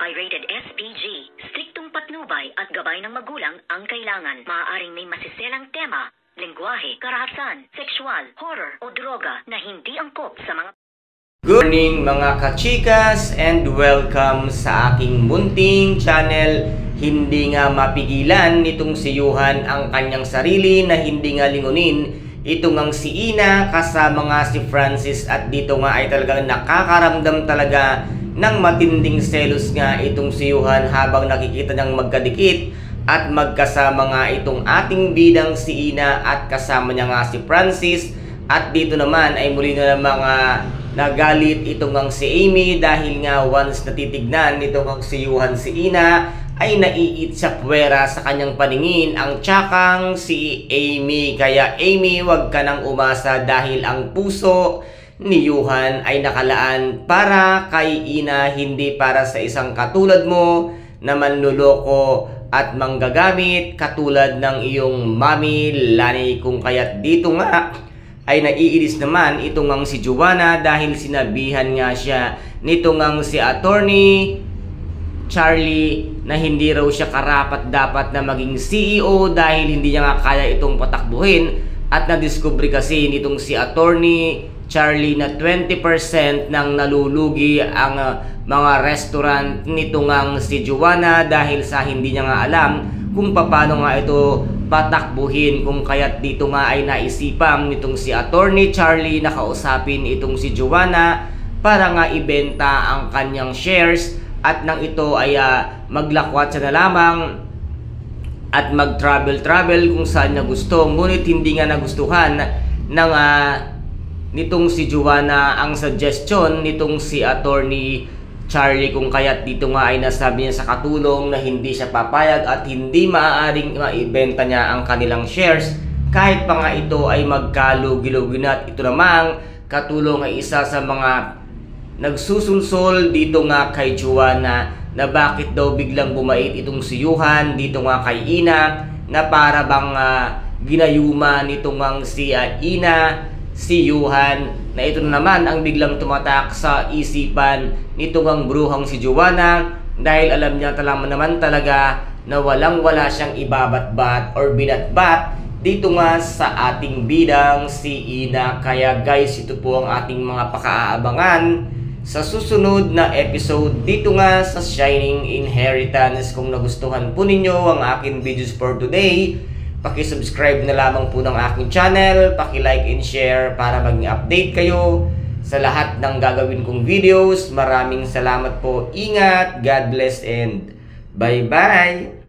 by rated SPG. Striktong patnubay at gabay ng magulang ang kailangan. Maaaring may masiselang tema, lengguwahe, karahasan, sexual, horror o droga na hindi angkop sa mga... Good morning mga kachikas and welcome sa aking munting channel. Hindi nga mapigilan nitong si Yuhan ang kanyang sarili na hindi nga lingunin. Ito ngang si Ina kasama nga si Francis at dito nga ay talagang nakakaramdam talaga ng matinding selos nga itong si Yuhan habang nakikita niyang magkadikit at magkasama nga itong ating bidang si Ina at kasama niya nga si Francis. At dito naman ay muli na namang nagalit itong ngang si Amy dahil nga once natitignan nitong ngang si Yuhan si Ina ay naiit sa puwera sa kanyang paningin ang tsakang si Amy. Kaya Amy, wag ka nang umasa dahil ang puso ni Yuhan ay nakalaan para kay Ina, hindi para sa isang katulad mo na manluloko at manggagamit katulad ng iyong mami Lani. Kung kaya't dito nga ay naiinis naman itong ngang si Joanna dahil sinabihan nga siya nitong ngang si Attorney Charlie na hindi raw siya karapat dapat na maging CEO dahil hindi niya nga kaya itong patakbuhin. At nadiskubre kasi nitong si Attorney Charlie na 20% ng nalulugi ang mga restaurant nitong ngang si Joanna dahil sa hindi niya nga alam kung paano nga ito patakbuhin. Kung kaya't dito nga ay naisipan nitong si Attorney Charlie na kausapin itong si Joanna para nga ibenta ang kanyang shares at nang ito ay maglakwat siya na lamang at mag-travel kung saan niya gusto. Ngunit hindi nga nagustuhan ng nitong si Joanna ang suggestion nitong si Attorney Charlie, kung kaya't dito nga ay nasabi niya sa katulong na hindi siya papayag at hindi maaaring maibenta niya ang kanilang shares kahit pa nga ito ay magkalugi-lugi na. At ito namang katulong ay isa sa mga nagsusulsol dito nga kay Joanna na bakit daw biglang bumait itong si Yuhan dito nga kay Ina na para bang ginayuma nitong ngang si Ina si Yuhan, na ito naman ang biglang tumatak sa isipan nitong ngang bruhang si Joanna dahil alam niya naman talaga na walang-wala siyang ibabatbat or binatbat dito nga sa ating bidang si Ina. Kaya guys, ito po ang ating mga pakaaabangan sa susunod na episode dito nga sa Shining Inheritance. Kung nagustuhan po ninyo ang aking videos for today, paki-subscribe na lamang po ng aking channel, paki-like and share para maging update kayo sa lahat ng gagawin kong videos. Maraming salamat po. Ingat, God bless and bye-bye!